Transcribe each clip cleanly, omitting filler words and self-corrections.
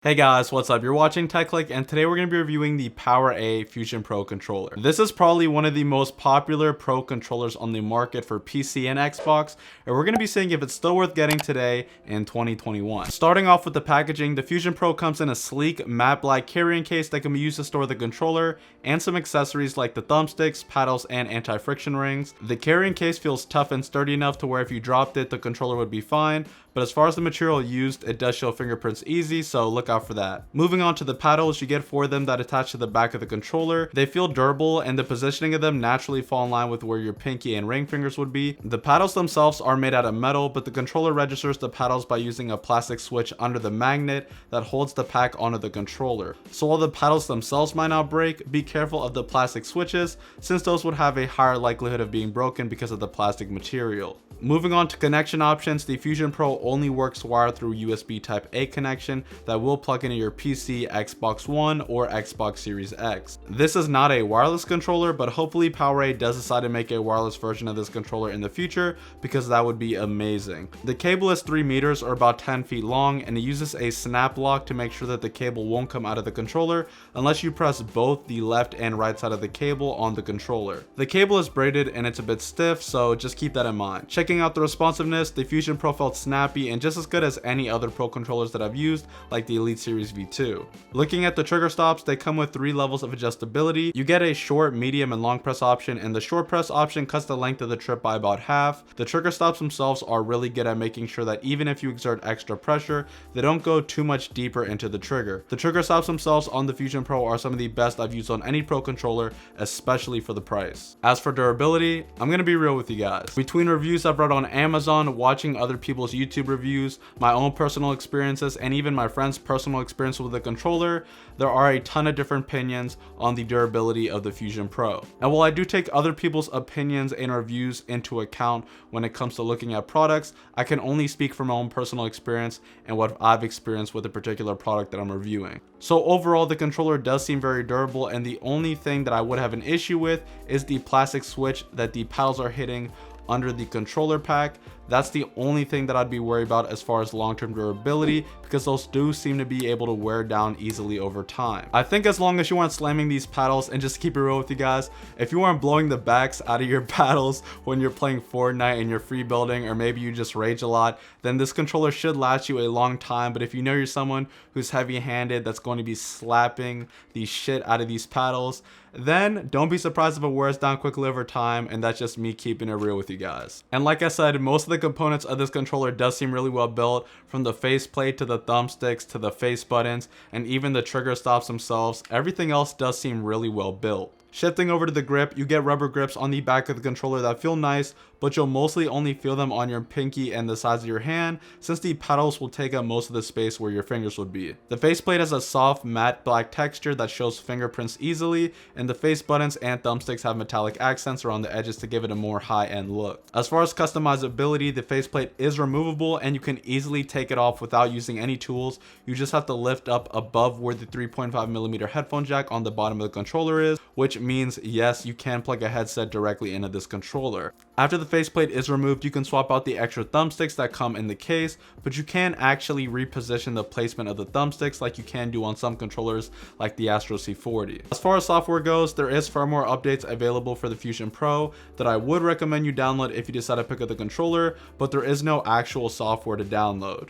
Hey guys, what's up? You're watching Clique, and today we're going to be reviewing the Powera Fusion Pro controller. This is probably one of the most popular pro controllers on the market for PC and Xbox, and we're going to be seeing if it's still worth getting today in 2021. Starting off with the packaging, the Fusion Pro comes in a sleek matte black carrying case that can be used to store the controller and some accessories like the thumbsticks, paddles, and anti-friction rings. The carrying case feels tough and sturdy enough to where if you dropped it, the controller would be fine. But as far as the material used, it does show fingerprints easy, so look out for that. Moving on to the paddles, you get 4 of them that attach to the back of the controller. They feel durable, and the positioning of them naturally fall in line with where your pinky and ring fingers would be. The paddles themselves are made out of metal, but the controller registers the paddles by using a plastic switch under the magnet that holds the pack onto the controller. So while the paddles themselves might not break, be careful of the plastic switches, since those would have a higher likelihood of being broken because of the plastic material. Moving on to connection options, the Fusion Pro only works wired through USB Type A connection that will plug into your PC, Xbox One, or Xbox Series X. This is not a wireless controller, but hopefully Powera does decide to make a wireless version of this controller in the future, because that would be amazing. The cable is 3 meters or about 10 feet long, and it uses a snap lock to make sure that the cable won't come out of the controller unless you press both the left and right side of the cable on the controller. The cable is braided and it's a bit stiff, so just keep that in mind. Checking out the responsiveness, the Fusion Pro felt snappy and just as good as any other pro controllers that I've used, like the Elite Series V2. Looking at the trigger stops, they come with 3 levels of adjustability. You get a short, medium, and long press option, and the short press option cuts the length of the trip by about half. The trigger stops themselves are really good at making sure that even if you exert extra pressure, they don't go too much deeper into the trigger. The trigger stops themselves on the Fusion Pro are some of the best I've used on any pro controller, especially for the price. As for durability, I'm gonna be real with you guys. Between reviews I've read on Amazon, watching other people's YouTube reviews, my own personal experiences, and even my friend's personal experience with the controller, there are a ton of different opinions on the durability of the Fusion Pro. And while I do take other people's opinions and reviews into account when it comes to looking at products, I can only speak from my own personal experience and what I've experienced with a particular product that I'm reviewing. So overall, the controller does seem very durable, and the only thing that I would have an issue with is the plastic switch that the paddles are hitting under the controller pack. That's the only thing that I'd be worried about as far as long-term durability, because those do seem to be able to wear down easily over time. I think as long as you aren't slamming these paddles, and just keep it real with you guys, if you aren't blowing the backs out of your paddles when you're playing Fortnite and you're free building, or maybe you just rage a lot, then this controller should last you a long time. But if you know you're someone who's heavy-handed that's going to be slapping the shit out of these paddles, then don't be surprised if it wears down quickly over time, and that's just me keeping it real with you guys. And like I said, most of the components of this controller does seem really well built, from the faceplate to the thumbsticks to the face buttons and even the trigger stops themselves. Everything else does seem really well built. Shifting over to the grip, you get rubber grips on the back of the controller that feel nice, but you'll mostly only feel them on your pinky and the sides of your hand, since the paddles will take up most of the space where your fingers would be. The faceplate has a soft matte black texture that shows fingerprints easily, and the face buttons and thumbsticks have metallic accents around the edges to give it a more high-end look. As far as customizability, the faceplate is removable and you can easily take it off without using any tools. You just have to lift up above where the 3.5mm headphone jack on the bottom of the controller is, which means yes, you can plug a headset directly into this controller. After the faceplate is removed, you can swap out the extra thumbsticks that come in the case, but you can actually reposition the placement of the thumbsticks like you can do on some controllers like the Astro C40. As far as software goes, there is firmware updates available for the Fusion Pro that I would recommend you download if you decide to pick up the controller, but there is no actual software to download.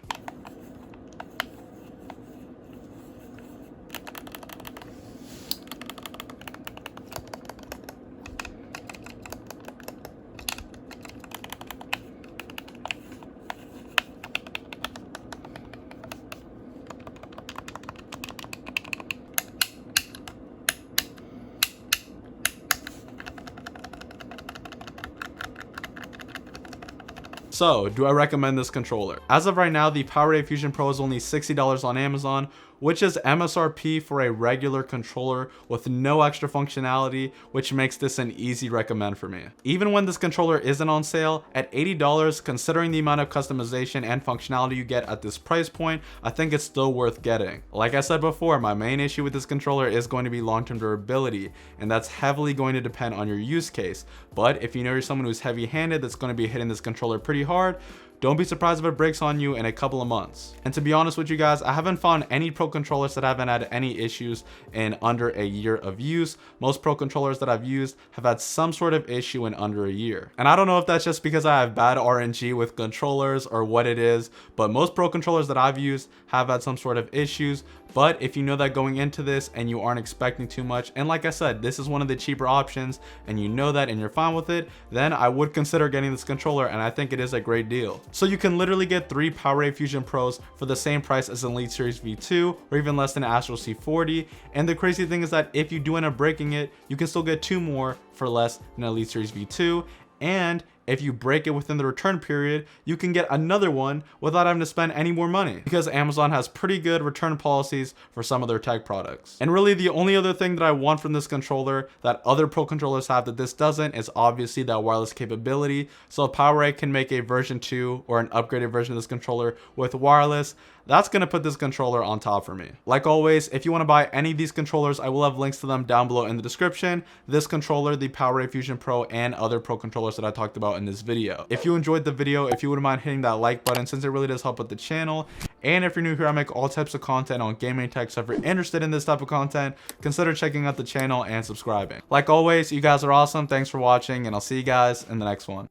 So, do I recommend this controller? As of right now, the Powera Fusion Pro is only $60 on Amazon, which is MSRP for a regular controller with no extra functionality, which makes this an easy recommend for me. Even when this controller isn't on sale, at $80, considering the amount of customization and functionality you get at this price point, I think it's still worth getting. Like I said before, my main issue with this controller is going to be long-term durability, and that's heavily going to depend on your use case. But if you know you're someone who's heavy-handed that's going to be hitting this controller pretty hard, don't be surprised if it breaks on you in a couple of months. And to be honest with you guys, I haven't found any pro controllers that haven't had any issues in under a year of use. Most pro controllers that I've used have had some sort of issue in under a year. And I don't know if that's just because I have bad RNG with controllers or what it is, but most pro controllers that I've used have had some sort of issues. But if you know that going into this and you aren't expecting too much, and like I said, this is one of the cheaper options, and you know that and you're fine with it, then I would consider getting this controller, and I think it is a great deal. So you can literally get 3 Powera Fusion Pros for the same price as an Elite Series V2 or even less than Astro C40. And the crazy thing is that if you do end up breaking it, you can still get 2 more for less than Elite Series V2. And if you break it within the return period, you can get another one without having to spend any more money, because Amazon has pretty good return policies for some of their tech products. And really the only other thing that I want from this controller that other pro controllers have that this doesn't is obviously that wireless capability. So if Powera can make a version 2 or an upgraded version of this controller with wireless, that's going to put this controller on top for me. Like always, if you want to buy any of these controllers, I will have links to them down below in the description. This controller, the Powera Fusion Pro, and other pro controllers that I talked about in this video. If you enjoyed the video, if you wouldn't mind hitting that like button, since it really does help with the channel. And if you're new here, I make all types of content on gaming tech, so if you're interested in this type of content, consider checking out the channel and subscribing. Like always, you guys are awesome. Thanks for watching, and I'll see you guys in the next one.